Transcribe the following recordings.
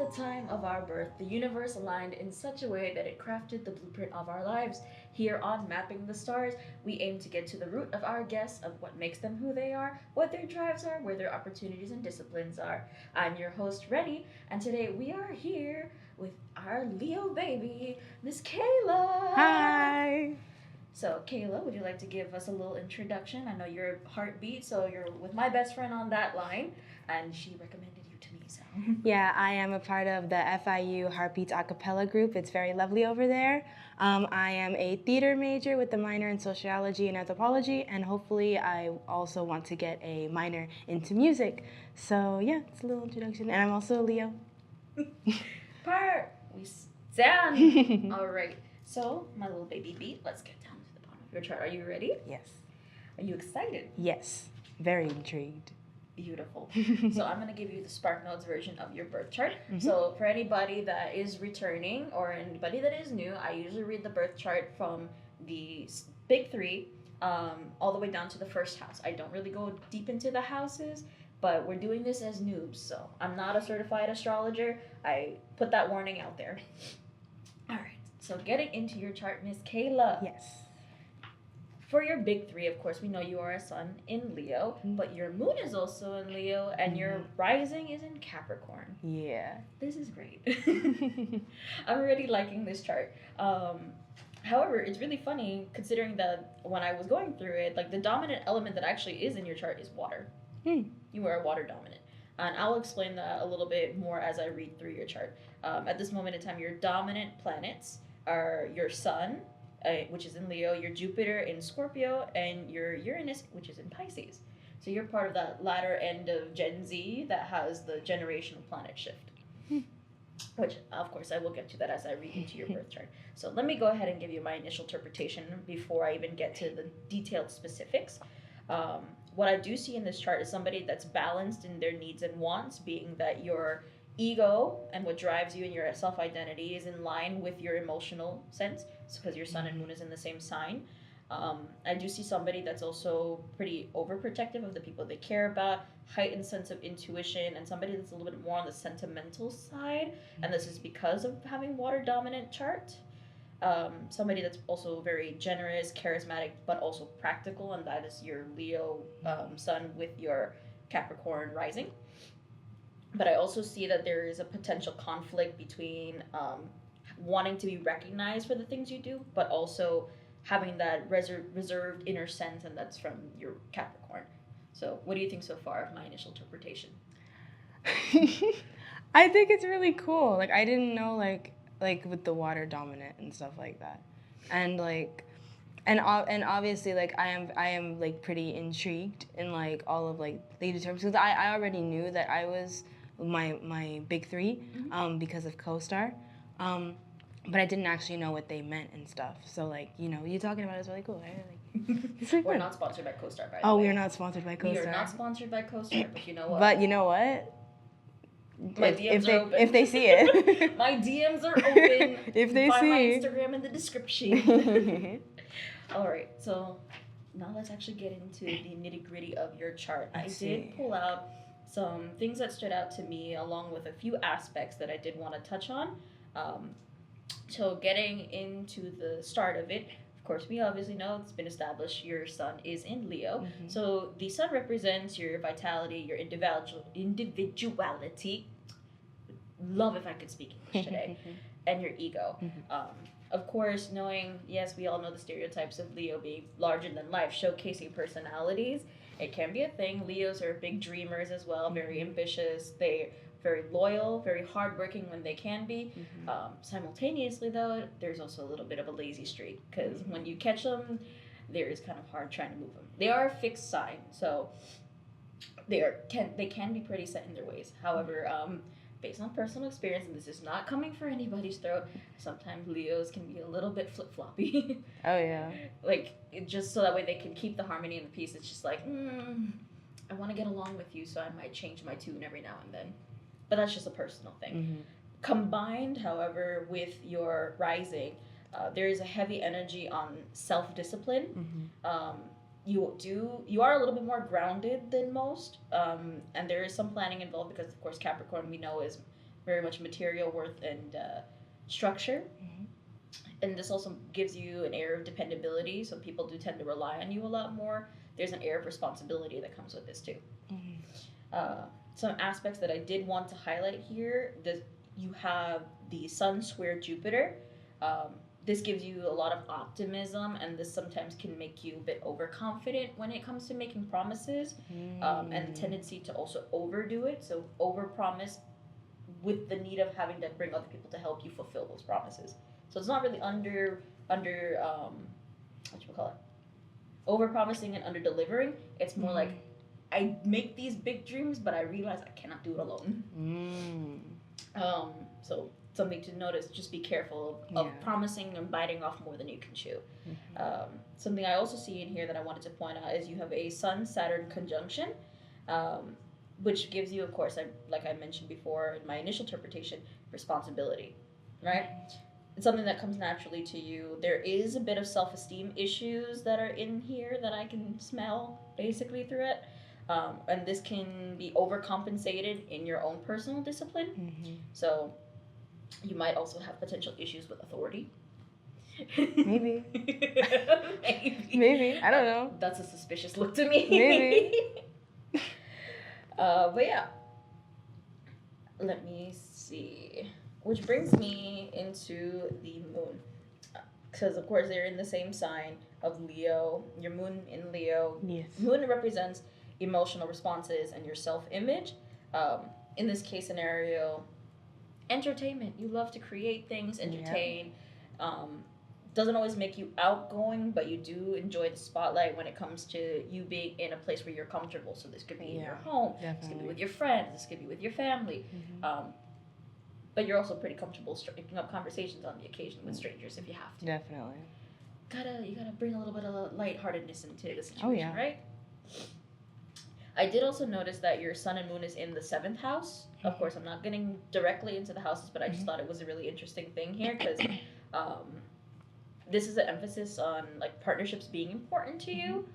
the time of our birth, the universe aligned in such a way that it crafted the blueprint of our lives. Here on Mapping the Stars, we aim to get to the root of our guests, of what makes them who they are, what their drives are, where their opportunities and disciplines are. I'm your host, Rennie, and today we are here with our Leo baby, Miss Kayla. Hi. So, Kayla, would you like to give us a little introduction? I know you're Heartbeat, so you're with my best friend on that line, and she recommended you to me, so. Yeah, I am a part of the FIU Heartbeats Acapella group. It's very lovely over there. I am a theater major with a minor in sociology and anthropology, and hopefully I also want to get a minor into music. So yeah, it's a little introduction. And I'm also a Leo. We stand. All right. So, my little baby beat, let's get down to the bottom of your chart. Are you ready? Yes. Are you excited? Yes. Very intrigued. Beautiful. So I'm going to give you the Spark Notes version of your birth chart. So for anybody that is returning or anybody that is new, I usually read the birth chart from the big three all the way down to the first house. I don't really go deep into the houses, but we're doing this as noobs, so I'm not a certified astrologer. I put that warning out there. All right, so getting into your chart, Miss Kayla. Yes. For your big three, of course, we know you are a sun in Leo, but your moon is also in Leo, and your rising is in Capricorn. Yeah. This is great. I'm already liking this chart. However, it's really funny considering that when I was going through it, like the dominant element that actually is in your chart is water. You are water dominant. And I'll explain that a little bit more as I read through your chart. At this moment in time, your dominant planets are your sun, which is in Leo, your Jupiter in Scorpio, and your Uranus, which is in Pisces. So you're part of that latter end of Gen Z that has the generational planet shift. Which, of course, I will get to that as I read into your birth chart. So let me go ahead and give you my initial interpretation before I even get to the detailed specifics. What I do see in this chart is somebody that's balanced in their needs and wants, being that your ego and what drives you and your self-identity is in line with your emotional sense, because your sun and moon is in the same sign. I do see somebody that's also pretty overprotective of the people they care about, heightened sense of intuition, and somebody that's a little bit more on the sentimental side, and this is because of having water dominant chart. Somebody that's also very generous, charismatic, but also practical, and that is your Leo sun with your Capricorn rising. But I also see that there is a potential conflict between wanting to be recognized for the things you do, but also having that reserved inner sense, and that's from your Capricorn. So, what do you think so far of my initial interpretation? I think it's really cool. Like I didn't know like with the water dominant and stuff like that, and and obviously like I am like pretty intrigued in like all of like leader terms, because I already knew that I was my big three because of CoStar, but I didn't actually know what they meant and stuff. So like you talking about it is really cool. It's really We're fun. not sponsored by CoStar, by the way. Oh, we are not sponsored by CoStar. We are not sponsored by CoStar, but you know what? But you know what? My DMs are open. If they see it. My DMs are open. If they Find see. my Instagram in the description. All right, so now let's actually get into the nitty-gritty of your chart. I did pull out some things that stood out to me, along with a few aspects that I did want to touch on. So getting into the start of it, of course, we obviously know it's been established your sun is in Leo. So the sun represents your vitality, your individuality. Love if I could speak English today. And your ego. Of course, knowing, yes, we all know the stereotypes of Leo being larger than life, showcasing personalities. It can be a thing. Leos are big dreamers as well, very ambitious. They're very loyal, very hardworking when they can be. Simultaneously, though, there's also a little bit of a lazy streak, because when you catch them, it's kind of hard trying to move them. They are a fixed sign, so they can be pretty set in their ways. However, based on personal experience, and this is not coming for anybody's throat, sometimes Leos can be a little bit flip-floppy. Oh, yeah. Like, just so that way they can keep the harmony and the peace. It's just like, I want to get along with you, so I might change my tune every now and then. But that's just a personal thing. Combined, however, with your rising, there is a heavy energy on self-discipline. You are a little bit more grounded than most, and there is some planning involved, because of course Capricorn, we know, is very much material worth and structure. Mm-hmm. And this also gives you an air of dependability, so people do tend to rely on you a lot more. There's an air of responsibility that comes with this too. Mm-hmm. Some aspects that I did want to highlight here, this, you have the Sun square Jupiter. Um, this gives you a lot of optimism, and this sometimes can make you a bit overconfident when it comes to making promises, and the tendency to also overdo it. So overpromise with the need of having to bring other people to help you fulfill those promises. So it's not really under what you call it, over promising and under delivering. It's more like I make these big dreams, but I realize I cannot do it alone. So something to notice: just be careful of promising and biting off more than you can chew. Something I also see in here that I wanted to point out is you have a Sun-Saturn conjunction, which gives you, of course, like I mentioned before in my initial interpretation, responsibility, right? It's something that comes naturally to you. There is a bit of self-esteem issues that are in here that I can smell basically through it. And this can be overcompensated in your own personal discipline. So you might also have potential issues with authority. Maybe. Maybe. I don't know. That's a suspicious look to me. Maybe. But yeah. Let me see. Which brings me into the moon. Because, of course, they're in the same sign of Leo. Your moon in Leo. Yes. Moon represents emotional responses and your self-image. In this case scenario, entertainment. You love to create things, entertain. Doesn't always make you outgoing, but you do enjoy the spotlight when it comes to you being in a place where you're comfortable. So this could be in your home. Definitely. This could be with your friends. This could be with your family. But you're also pretty comfortable striking up conversations on the occasion with strangers if you have to. Definitely. You gotta bring a little bit of lightheartedness into the situation, right? I did also notice that your sun and moon is in the 7th house. Of course, I'm not getting directly into the houses, but I just thought it was a really interesting thing here because this is an emphasis on like partnerships being important to you,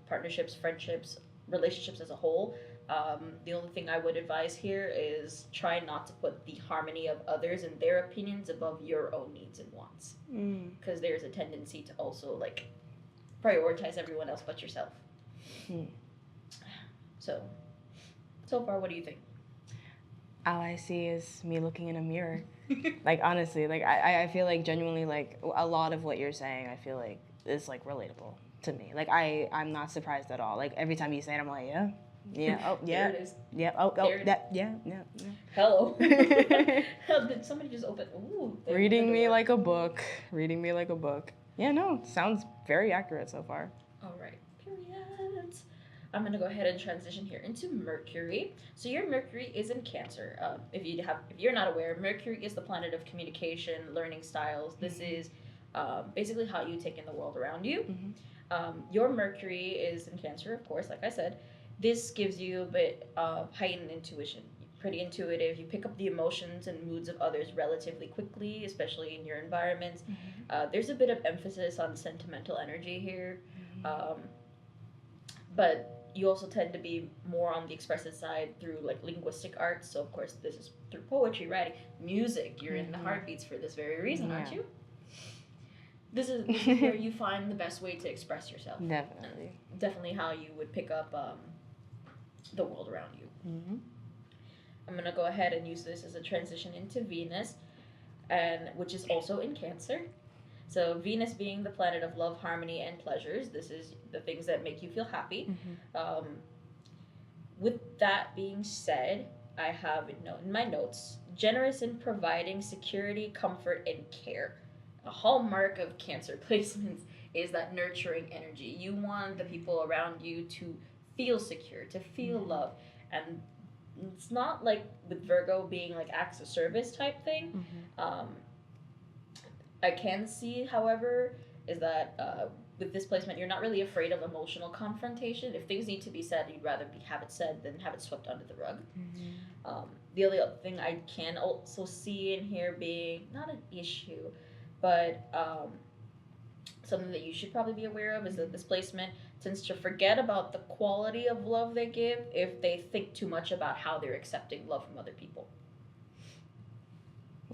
partnerships, friendships, relationships as a whole. The only thing I would advise here is try not to put the harmony of others and their opinions above your own needs and wants, because there's a tendency to also like prioritize everyone else but yourself. So far, what do you think? All I see is me looking in a mirror. Like, honestly, like, I feel like genuinely, like, a lot of what you're saying, I feel like is, like, relatable to me. Like, I'm not surprised at all. Like, every time you say it, I'm like, yeah, oh, yeah. There it is. Yeah, oh, that, yeah. Hello. Did somebody just open? Ooh. Reading me like a book. Yeah, no, sounds very accurate so far. All right. Periods. I'm going to go ahead and transition here into Mercury. So your Mercury is in Cancer. If you're not aware, Mercury is the planet of communication, learning styles. This is basically how you take in the world around you. Your Mercury is in Cancer, of course, like I said. This gives you a bit of heightened intuition. Pretty intuitive. You pick up the emotions and moods of others relatively quickly, especially in your environments. There's a bit of emphasis on sentimental energy here. But you also tend to be more on the expressive side through like linguistic arts. So of course this is through poetry, writing, music. You're in the heartbeats for this very reason, aren't you? This is where you find the best way to express yourself. Definitely how you would pick up the world around you. I'm going to go ahead and use this as a transition into Venus, which is also in Cancer. So Venus being the planet of love, harmony, and pleasures. This is the things that make you feel happy. With that being said, I have in my notes, generous in providing security, comfort, and care. A hallmark of Cancer placements is that nurturing energy. You want the people around you to feel secure, to feel love. And it's not like with Virgo being like acts of service type thing. I can see, however, is that with this placement, you're not really afraid of emotional confrontation. If things need to be said, you'd rather have it said than have it swept under the rug. The only other thing I can also see in here being not an issue, but something that you should probably be aware of is that this placement tends to forget about the quality of love they give if they think too much about how they're accepting love from other people.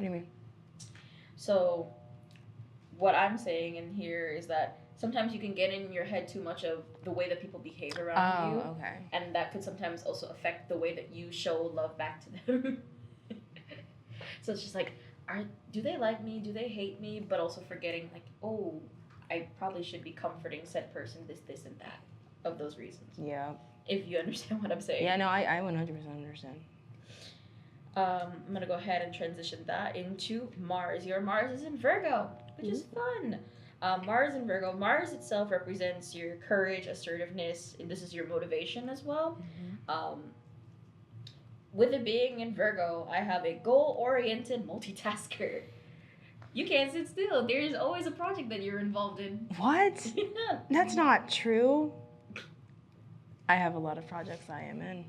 What do you mean? So what I'm saying in here is that sometimes you can get in your head too much of the way that people behave around you. Okay. And that could sometimes also affect the way that you show love back to them. So it's just like, do they like me? Do they hate me? But also forgetting, like, oh, I probably should be comforting said person, this, and that, of those reasons. Yeah. If you understand what I'm saying. Yeah, no, I 100% understand. I'm going to go ahead and transition that into Mars. Your Mars is in Virgo, which is fun. Mars in Virgo. Mars itself represents your courage, assertiveness, and this is your motivation as well. With it being in Virgo, I have a goal-oriented multitasker. You can't sit still. There's always a project that you're involved in. What? Yeah. That's not true. I have a lot of projects I am in.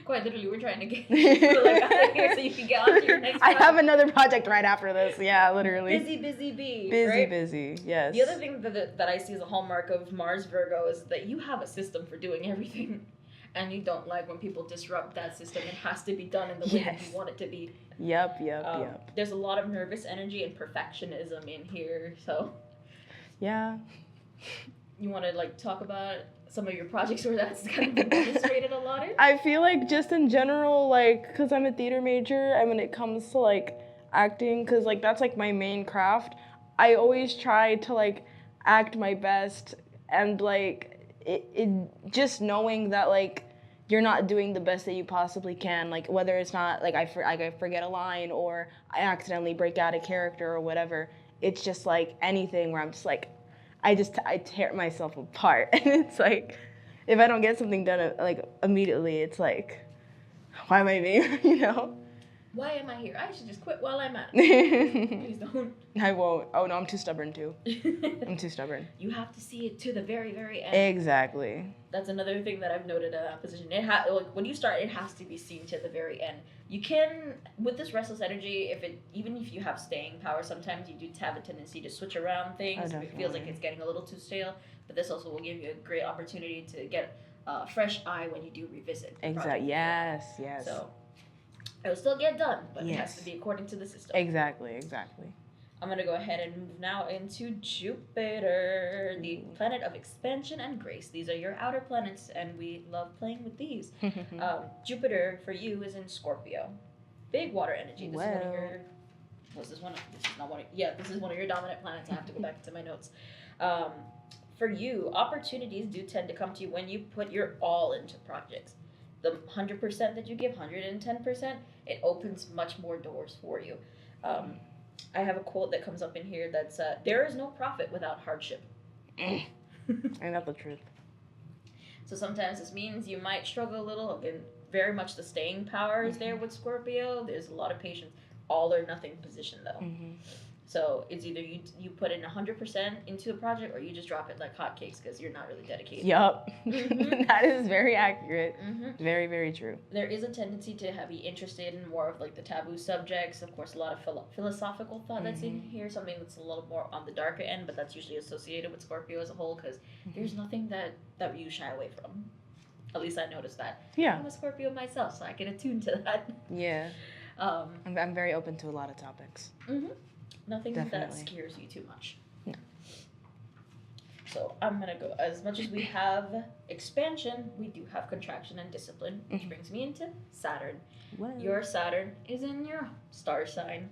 Quite literally, we're trying to get you out of here so you can get on to your next project. I have another project right after this. Yeah, literally. Busy bee. Busy, right? busy. Yes. The other thing that I see as a hallmark of Mars Virgo is that you have a system for doing everything. And you don't like when people disrupt that system. It has to be done in the way that you want it to be. Yep. There's a lot of nervous energy and perfectionism in here. So, yeah. You want to talk about some of your projects where that's kind of been demonstrated a lot in? I feel like just in general, because I'm a theater major, and when it comes to acting, because that's my main craft, I always try to act my best, and it just knowing that you're not doing the best that you possibly can, whether it's not I forget a line or I accidentally break out a character or whatever. It's just anything where I'm just I tear myself apart, and it's if I don't get something done immediately, it's why am I being Why am I here? I should just quit while I'm at it. Please don't. I won't. Oh no, I'm too stubborn too. I'm too stubborn. You have to see it to the very, very end. Exactly. That's another thing that I've noted in that position. When you start, it has to be seen to the very end. You can, with this restless energy, even if you have staying power, sometimes you do have a tendency to switch around things. If it feels like it's getting a little too stale. But this also will give you a great opportunity to get a fresh eye when you do revisit. Exactly. Yes. So it will still get done, but it has to be according to the system. Exactly. I'm going to go ahead and move now into Jupiter, the planet of expansion and grace. These are your outer planets, and we love playing with these. Jupiter, for you, is in Scorpio. Big water energy. This is one of your... This is one of your dominant planets. I have to go back to my notes. For you, opportunities do tend to come to you when you put your all into projects. The 100% that you give, 110%, it opens much more doors for you. I have a quote that comes up in here that's, there is no profit without hardship. Ain't that the truth? So sometimes this means you might struggle a little. Again, very much the staying power is there with Scorpio. There's a lot of patience. All or nothing position, though. So it's either you put in 100% into a project or you just drop it like hotcakes because you're not really dedicated. Yup. That is very accurate. Very, very true. There is a tendency to be interested in more of the taboo subjects. Of course, a lot of philosophical thought that's in here. Something that's a little more on the darker end, but that's usually associated with Scorpio as a whole because there's nothing that you shy away from. At least I noticed that. Yeah. I'm a Scorpio myself, so I can attune to that. Yeah. I'm very open to a lot of topics. Nothing that scares you too much. No. So I'm going to go, as much as we have expansion, we do have contraction and discipline, which brings me into Saturn. Whoa. Your Saturn is in your star sign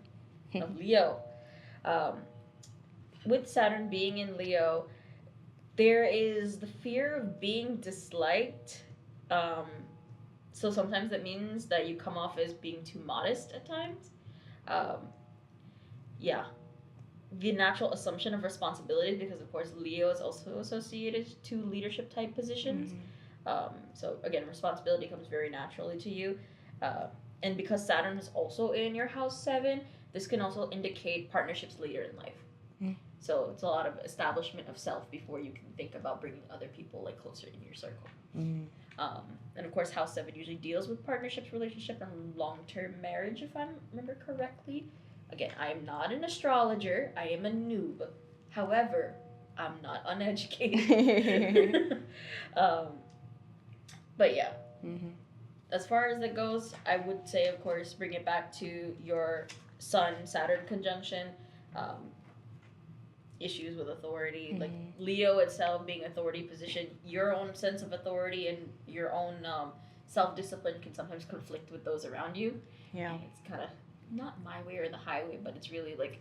of Leo. With Saturn being in Leo, there is the fear of being disliked. So sometimes that means that you come off as being too modest at times. The natural assumption of responsibility, because of course Leo is also associated to leadership type positions. So again, responsibility comes very naturally to you. And because Saturn is also in your house 7, this can also indicate partnerships later in life. So it's a lot of establishment of self before you can think about bringing other people closer in your circle. And of course, house 7 usually deals with partnerships, relationship, and long-term marriage, if I remember correctly. Again, I am not an astrologer. I am a noob. However, I'm not uneducated. But yeah. As far as that goes, I would say, of course, bring it back to your Sun-Saturn conjunction, um, issues with authority, Mm-hmm. like Leo itself being authority position, your own sense of authority and your own self-discipline can sometimes conflict with those around you. Yeah. And it's kind of not my way or the highway, but it's really like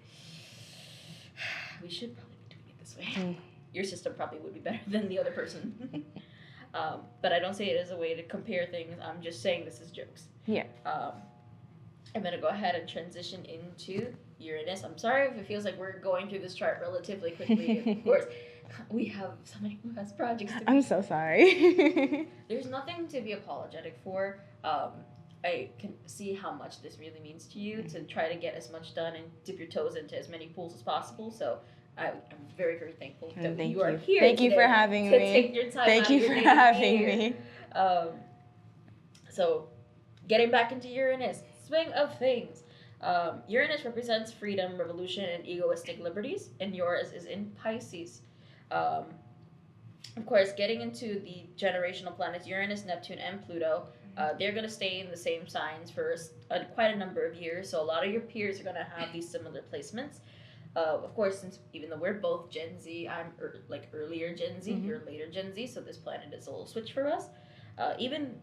we should probably be doing it this way. Mm. Your system probably would be better than the other person. But I don't say it as a way to compare things. I'm just saying this is jokes. Yeah. I'm going to go ahead and transition into Uranus. I'm sorry if it feels like we're going through this chart relatively quickly. Of course, we have somebody who has projects to I'm so sorry. There's nothing to be apologetic for. I can see how much this really means to you to try to get as much done and dip your toes into as many pools as possible. So I'm very, very thankful that Thank you are you. here. Thank you for having to me. Take your time Thank out you of your for day to be having here. me. So, getting back into Uranus, swing of things. Uranus represents freedom, revolution, and egoistic liberties, and yours is in Pisces. Of course, getting into the generational planets, Uranus, Neptune, and Pluto, they're going to stay in the same signs for quite a number of years. So a lot of your peers are going to have these similar placements. Of course, since even though we're both Gen Z, I'm earlier Gen Z, you're later Gen Z, so this planet is a little switch for us. Even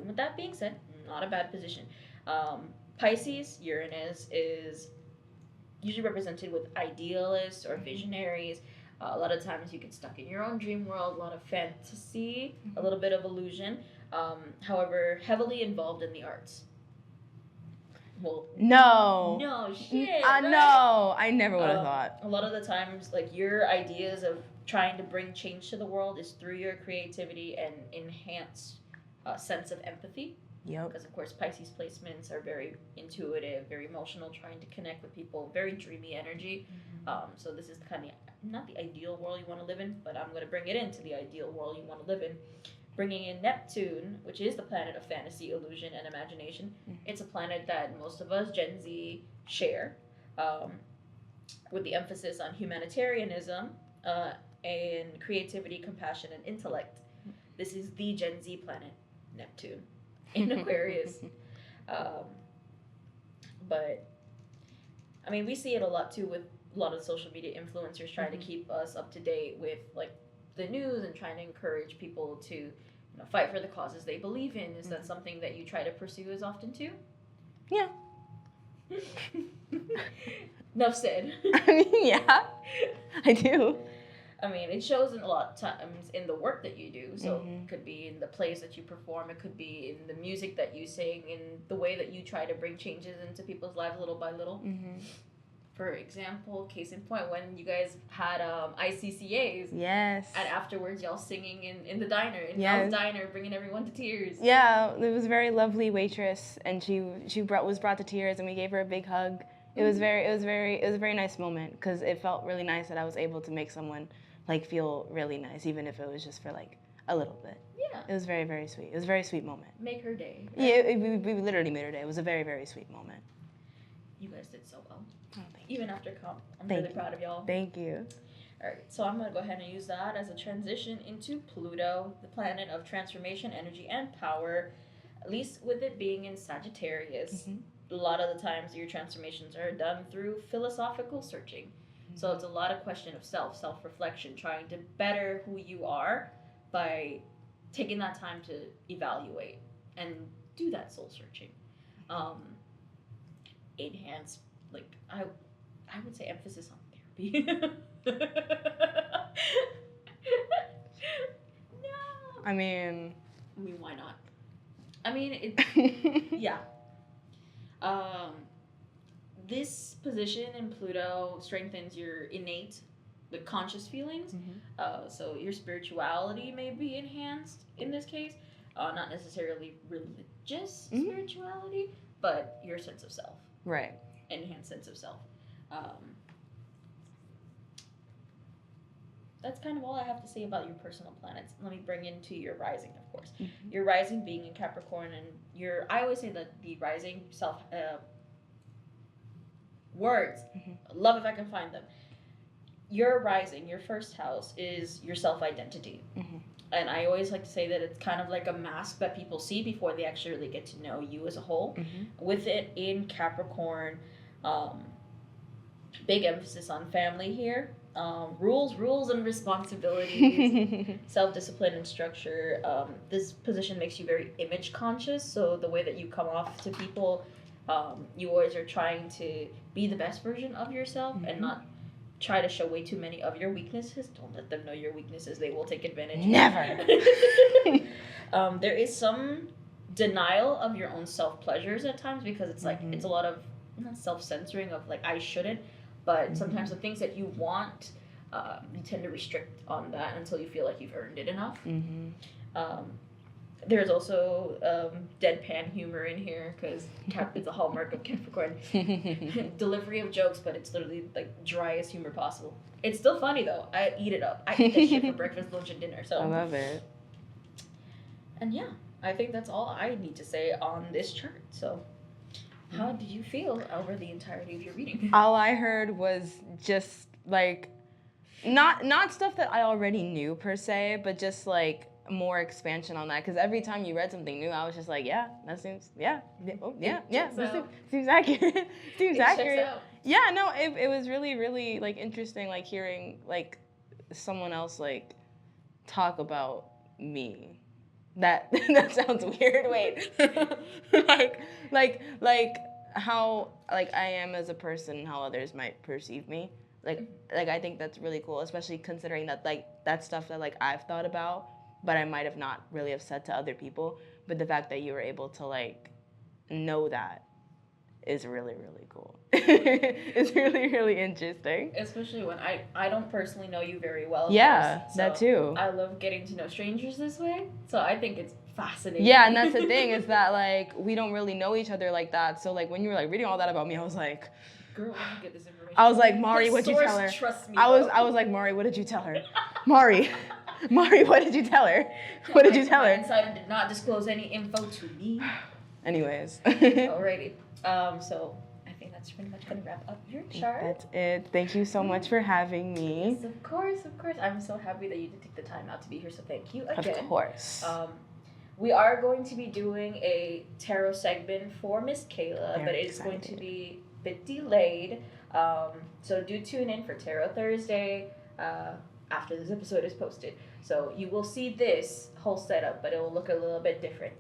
with that being said, not a bad position. Pisces, Uranus is usually represented with idealists or visionaries. A lot of times you get stuck in your own dream world, a lot of fantasy, a little bit of illusion. However, heavily involved in the arts. Well, no shit. Right? No, I never would have thought. A lot of the times, like your ideas of trying to bring change to the world is through your creativity and enhanced sense of empathy. Yep. Because of course Pisces placements are very intuitive, very emotional, trying to connect with people, very dreamy energy. So this is kind of not the ideal world you want to live in, but I'm going to bring it into the ideal world you want to live in. Bringing in Neptune, which is the planet of fantasy, illusion, and imagination. It's a planet that most of us Gen Z share, with the emphasis on humanitarianism and creativity, compassion, and intellect. This is the Gen Z planet, Neptune, in Aquarius. But, I mean, we see it a lot too with a lot of social media influencers trying to keep us up to date with, like, the news and trying to encourage people to fight for the causes they believe in. Is that something that you try to pursue as often too? Yeah. Enough said. I mean, yeah, I do. I mean, it shows in a lot of times in the work that you do. So it could be in the plays that you perform. It could be in the music that you sing, in the way that you try to bring changes into people's lives little by little. For example, case in point, when you guys had ICCAs. Yes. And afterwards, y'all singing in the diner, in Yes. y'all's diner, bringing everyone to tears. Yeah, it was a very lovely waitress, and she was brought to tears, and we gave her a big hug. It was a very nice moment because it felt really nice that I was able to make someone like feel really nice, even if it was just for like a little bit. Yeah. It was very, very sweet. It was a very sweet moment. Make her day. Right? Yeah, we literally made her day. It was a very, very sweet moment. You guys did so well. Oh, thank you. Even after comp, I'm really proud of y'all. Thank you. All right, so I'm going to go ahead and use that as a transition into Pluto, the planet of transformation, energy, and power, at least with it being in Sagittarius. A lot of the times your transformations are done through philosophical searching. So it's a lot of question of self-reflection, trying to better who you are by taking that time to evaluate and do that soul searching. Enhance, like, I would say emphasis on therapy. No. I mean, why not? I mean, it. Yeah. This position in Pluto strengthens your innate, the conscious feelings. So your spirituality may be enhanced in this case. Not necessarily religious spirituality, but your sense of self. Right. Enhanced sense of self. That's kind of all I have to say about your personal planets. Let me bring into your rising, of course. Your rising being in Capricorn, and I always say that the rising self words. Love if I can find them. Your rising, your first house, is your self-identity. And I always like to say that it's kind of like a mask that people see before they actually really get to know you as a whole. With it in Capricorn, Big emphasis on family here. Rules, and responsibilities, self-discipline and structure. This position makes you very image conscious, so the way that you come off to people, you always are trying to be the best version of yourself and not try to show way too many of your weaknesses. Don't let them know your weaknesses. They will take advantage. Never. There is some denial of your own self-pleasures at times because it's like, it's a lot of self-censoring of like, I shouldn't. But sometimes the things that you want, you tend to restrict on that until you feel like you've earned it enough. There's also deadpan humor in here because Cap is a hallmark of Capricorn. Delivery of jokes, but it's literally like driest humor possible. It's still funny though. I eat it up. I eat this shit for breakfast, lunch, and dinner. So I love it. And yeah, I think that's all I need to say on this chart. So. How did you feel over the entirety of your reading? All I heard was just like, not stuff that I already knew per se, but just like more expansion on that. Because every time you read something new, I was just like, yeah, that seems, seems accurate. Seems accurate. Yeah, no, it was really, really like interesting, like hearing like someone else like talk about me. That sounds weird. Wait, like how like I am as a person, how others might perceive me. Like I think that's really cool, especially considering that like that's stuff that like I've thought about, but I might have not really have said to other people. But the fact that you were able to like know that is really, really cool. It's really, really interesting. Especially when I don't personally know you very well. Yeah, course, so that too. I love getting to know strangers this way. So I think it's fascinating. Yeah, and that's the thing is that like we don't really know each other like that. So like when you were like reading all that about me, I was like, girl, where did you get this information? I was like, Mari, what'd you tell her? Trust me, I was like, Mari, what did you tell her? Mari, what did you tell her? What did you tell her? My insider did not disclose any info to me. Anyways. Alrighty. So I think that's pretty much gonna wrap up your chart. That's it. Thank you so much for having me. Yes, of course. I'm so happy that you did take the time out to be here. So thank you again. Of course. We are going to be doing a tarot segment for Miss Kayla, Very but it's excited. going to be a bit delayed. So do tune in for Tarot Thursday after this episode is posted. So you will see this whole setup, but it will look a little bit different.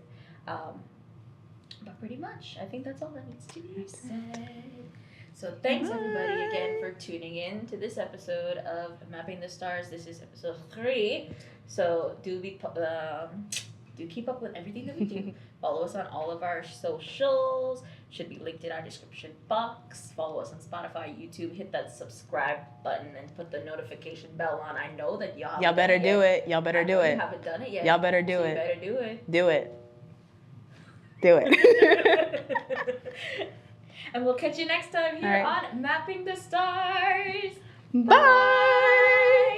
But pretty much, I think that's all that needs to be said. So thanks everybody again for tuning in to this episode of Mapping the Stars. This is episode 3. So do keep up with everything that we do. Follow us on all of our socials. Should be linked in our description box. Follow us on Spotify, YouTube. Hit that subscribe button and put the notification bell on. I know that y'all better do it. Y'all better do it. You haven't done it yet. Y'all better do so it. You better do it. Do it. Do it. And we'll catch you next time here on Mapping the Stars. Bye.